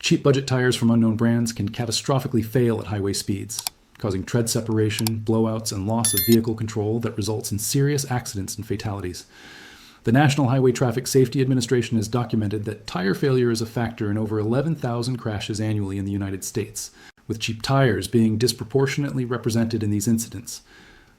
Cheap budget tires from unknown brands can catastrophically fail at highway speeds, causing tread separation, blowouts, and loss of vehicle control that results in serious accidents and fatalities. The National Highway Traffic Safety Administration has documented that tire failure is a factor in over 11,000 crashes annually in the United States, with cheap tires being disproportionately represented in these incidents.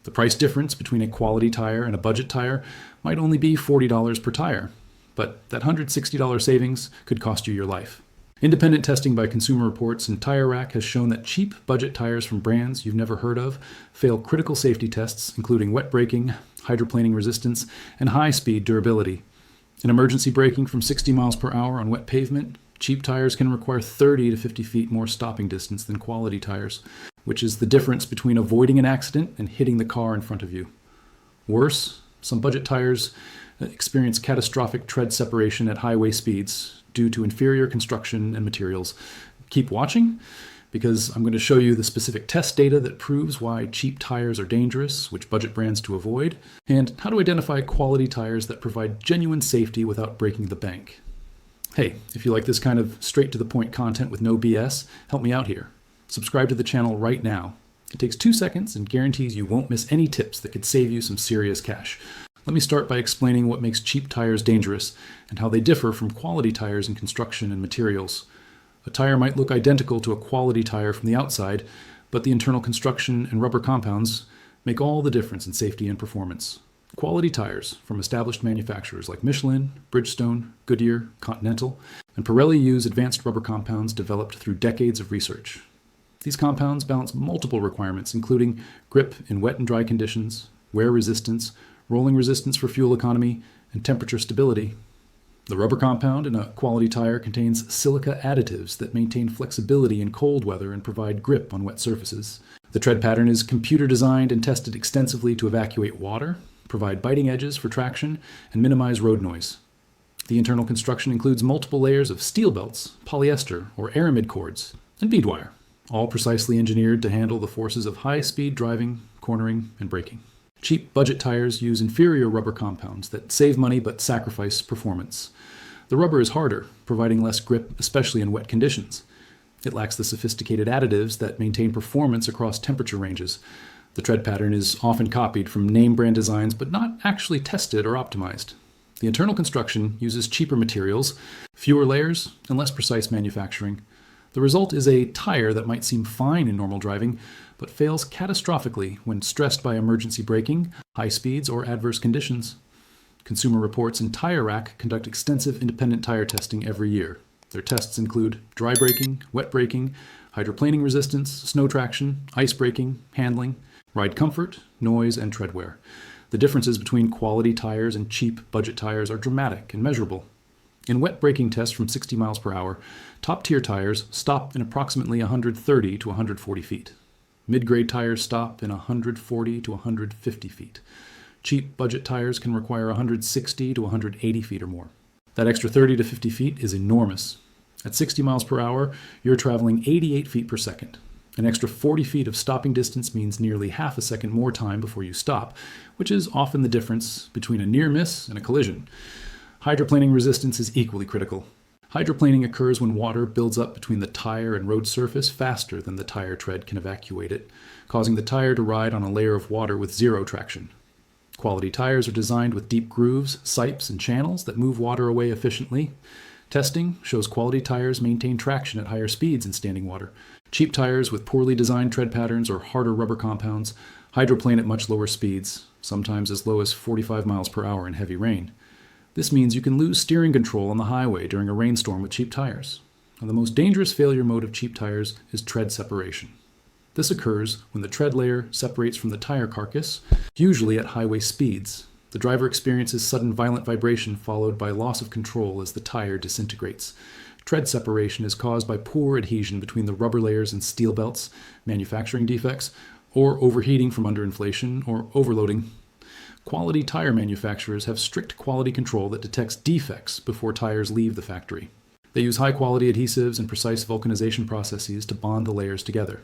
The price difference between a quality tire and a budget tire might only be $40 per tire, but that $160 savings could cost you your life. Independent testing by Consumer Reports and Tire Rack has shown that cheap budget tires from brands you've never heard of fail critical safety tests, including wet braking, hydroplaning resistance, and high-speed durability. In emergency braking from 60 miles per hour on wet pavement, cheap tires can require 30 to 50 feet more stopping distance than quality tires, which is the difference between avoiding an accident and hitting the car in front of you. Worse, some budget tires experience catastrophic tread separation at highway speeds due to inferior construction and materials. Keep watching, because I'm going to show you the specific test data that proves why cheap tires are dangerous, which budget brands to avoid, and how to identify quality tires that provide genuine safety without breaking the bank. Hey, if you like this kind of straight-to-the-point content with no BS, help me out here. Subscribe to the channel right now. It takes 2 seconds and guarantees you won't miss any tips that could save you some serious cash. Let me start by explaining what makes cheap tires dangerous and how they differ from quality tires in construction and materials. A tire might look identical to a quality tire from the outside, but the internal construction and rubber compounds make all the difference in safety and performance. Quality tires from established manufacturers like Michelin, Bridgestone, Goodyear, Continental, and Pirelli use advanced rubber compounds developed through decades of research. These compounds balance multiple requirements, including grip in wet and dry conditions, wear resistance, rolling resistance for fuel economy, and temperature stability. The rubber compound in a quality tire contains silica additives that maintain flexibility in cold weather and provide grip on wet surfaces. The tread pattern is computer designed and tested extensively to evacuate water, provide biting edges for traction, and minimize road noise. The internal construction includes multiple layers of steel belts, polyester or aramid cords, and bead wire, all precisely engineered to handle the forces of high-speed driving, cornering, and braking. Cheap budget tires use inferior rubber compounds that save money but sacrifice performance. The rubber is harder, providing less grip, especially in wet conditions. It lacks the sophisticated additives that maintain performance across temperature ranges. The tread pattern is often copied from name brand designs but not actually tested or optimized. The internal construction uses cheaper materials, fewer layers, and less precise manufacturing. The result is a tire that might seem fine in normal driving, but fails catastrophically when stressed by emergency braking, high speeds, or adverse conditions. Consumer Reports and Tire Rack conduct extensive independent tire testing every year. Their tests include dry braking, wet braking, hydroplaning resistance, snow traction, ice braking, handling, ride comfort, noise, and tread wear. The differences between quality tires and cheap budget tires are dramatic and measurable. In wet braking tests from 60 miles per hour, top-tier tires stop in approximately 130 to 140 feet. Mid-grade tires stop in 140 to 150 feet. Cheap budget tires can require 160 to 180 feet or more. That extra 30 to 50 feet is enormous. At 60 miles per hour, you're traveling 88 feet per second. An extra 40 feet of stopping distance means nearly half a second more time before you stop, which is often the difference between a near miss and a collision. Hydroplaning resistance is equally critical. Hydroplaning occurs when water builds up between the tire and road surface faster than the tire tread can evacuate it, causing the tire to ride on a layer of water with zero traction. Quality tires are designed with deep grooves, sipes, and channels that move water away efficiently. Testing shows quality tires maintain traction at higher speeds in standing water. Cheap tires with poorly designed tread patterns or harder rubber compounds hydroplane at much lower speeds, sometimes as low as 45 miles per hour in heavy rain. This means you can lose steering control on the highway during a rainstorm with cheap tires. And the most dangerous failure mode of cheap tires is tread separation. This occurs when the tread layer separates from the tire carcass, usually at highway speeds. The driver experiences sudden violent vibration followed by loss of control as the tire disintegrates. Tread separation is caused by poor adhesion between the rubber layers and steel belts, manufacturing defects, or overheating from underinflation or overloading. Quality tire manufacturers have strict quality control that detects defects before tires leave the factory. They use high-quality adhesives and precise vulcanization processes to bond the layers together.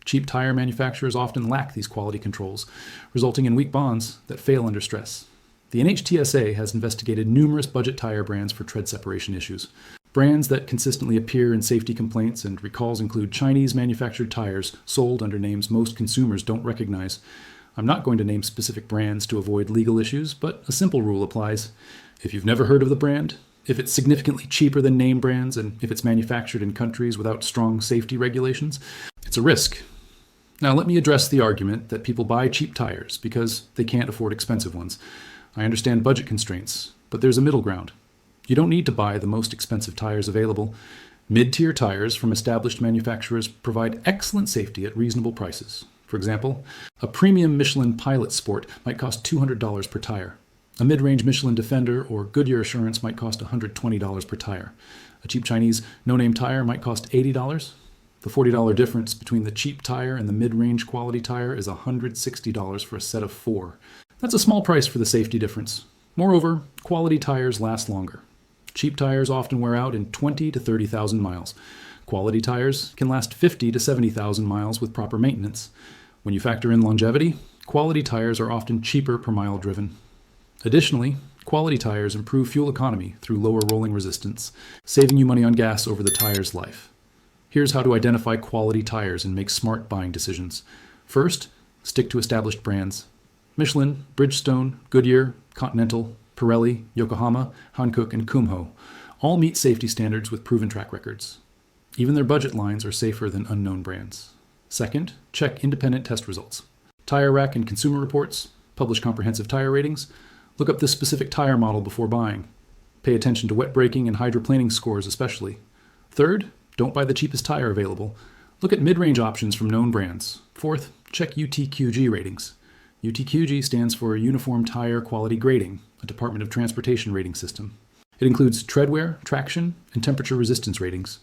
Cheap tire manufacturers often lack these quality controls, resulting in weak bonds that fail under stress. The NHTSA has investigated numerous budget tire brands for tread separation issues. Brands that consistently appear in safety complaints and recalls include Chinese manufactured tires sold under names most consumers don't recognize. I'm not going to name specific brands to avoid legal issues, but a simple rule applies. If you've never heard of the brand, if it's significantly cheaper than name brands, and if it's manufactured in countries without strong safety regulations, it's a risk. Now let me address the argument that people buy cheap tires because they can't afford expensive ones. I understand budget constraints, but there's a middle ground. You don't need to buy the most expensive tires available. Mid-tier tires from established manufacturers provide excellent safety at reasonable prices. For example, a premium Michelin Pilot Sport might cost $200 per tire. A mid-range Michelin Defender or Goodyear Assurance might cost $120 per tire. A cheap Chinese no-name tire might cost $80. The $40 difference between the cheap tire and the mid-range quality tire is $160 for a set of 4. That's a small price for the safety difference. Moreover, quality tires last longer. Cheap tires often wear out in 20 to 30,000 miles. Quality tires can last 50 to 70,000 miles with proper maintenance. When you factor in longevity, quality tires are often cheaper per mile driven. Additionally, quality tires improve fuel economy through lower rolling resistance, saving you money on gas over the tire's life. Here's how to identify quality tires and make smart buying decisions. First, stick to established brands. Michelin, Bridgestone, Goodyear, Continental, Pirelli, Yokohama, Hankook, and Kumho all meet safety standards with proven track records. Even their budget lines are safer than unknown brands. Second, check independent test results. Tire Rack and Consumer Reports publish comprehensive tire ratings. Look up this specific tire model before buying. Pay attention to wet braking and hydroplaning scores especially. Third, don't buy the cheapest tire available. Look at mid-range options from known brands. Fourth, check UTQG ratings. UTQG stands for Uniform Tire Quality Grading, a Department of Transportation rating system. It includes treadwear, traction, and temperature resistance ratings.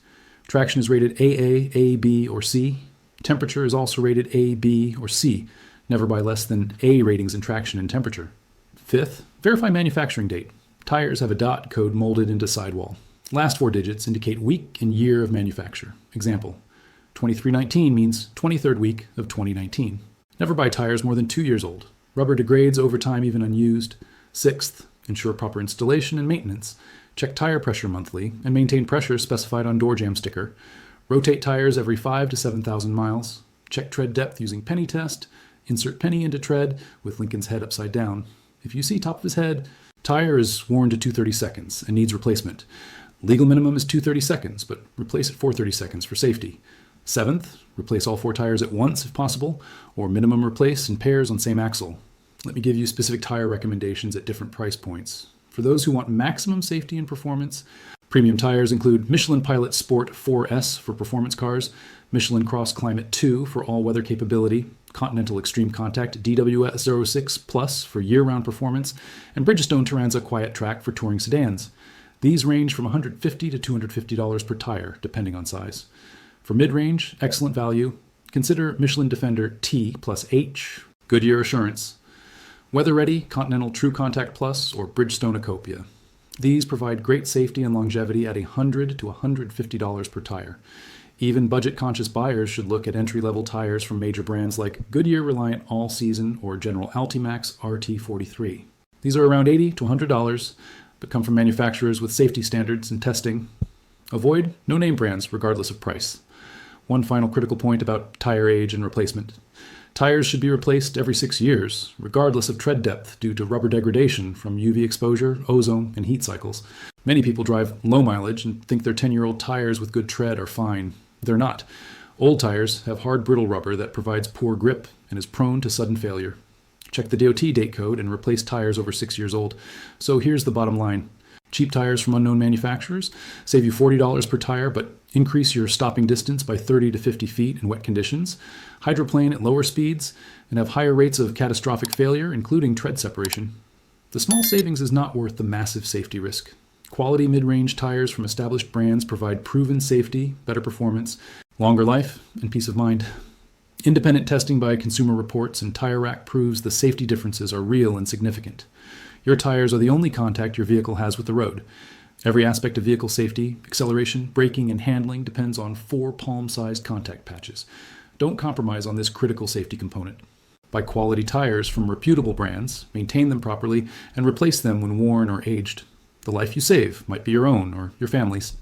Traction is rated AA, A, B, or C. Temperature is also rated A, B, or C. Never buy less than A ratings in traction and temperature. Fifth, verify manufacturing date. Tires have a dot code molded into sidewall. Last 4 digits indicate week and year of manufacture. Example, 2319 means 23rd week of 2019. Never buy tires more than 2 years old. Rubber degrades over time even unused. Sixth, ensure proper installation and maintenance. Check tire pressure monthly and maintain pressure specified on door jamb sticker. Rotate tires every 5 to 7,000 miles. Check tread depth using penny test. Insert penny into tread with Lincoln's head upside down. If you see top of his head, tire is worn to 230 seconds and needs replacement. Legal minimum is 230 seconds, but replace at 430 seconds for safety. Seventh, replace all 4 tires at once if possible, or minimum replace in pairs on same axle. Let me give you specific tire recommendations at different price points. For those who want maximum safety and performance, premium tires include Michelin Pilot Sport 4S for performance cars, Michelin Cross Climate 2 for all-weather capability, Continental Extreme Contact DWS06 Plus for year-round performance, and Bridgestone Turanza Quiet Track for touring sedans. These range from $150 to $250 per tire, depending on size. For mid-range, excellent value, consider Michelin Defender T plus H, Goodyear Assurance, weather-ready Continental True Contact Plus, or Bridgestone Ecopia. These provide great safety and longevity at $100 to $150 per tire. Even budget-conscious buyers should look at entry-level tires from major brands like Goodyear Reliant All Season or General Altimax RT43. These are around $80 to $100, but come from manufacturers with safety standards and testing. Avoid no-name brands regardless of price. One final critical point about tire age and replacement. Tires should be replaced every 6 years, regardless of tread depth due to rubber degradation from UV exposure, ozone, and heat cycles. Many people drive low mileage and think their 10-year-old tires with good tread are fine. They're not. Old tires have hard, brittle rubber that provides poor grip and is prone to sudden failure. Check the DOT date code and replace tires over 6 years old. So here's the bottom line. Cheap tires from unknown manufacturers save you $40 per tire, but increase your stopping distance by 30 to 50 feet in wet conditions, hydroplane at lower speeds, and have higher rates of catastrophic failure, including tread separation. The small savings is not worth the massive safety risk. Quality mid-range tires from established brands provide proven safety, better performance, longer life, and peace of mind. Independent testing by Consumer Reports and Tire Rack proves the safety differences are real and significant. Your tires are the only contact your vehicle has with the road. Every aspect of vehicle safety, acceleration, braking, and handling depends on 4 palm-sized contact patches. Don't compromise on this critical safety component. Buy quality tires from reputable brands, maintain them properly, and replace them when worn or aged. The life you save might be your own or your family's.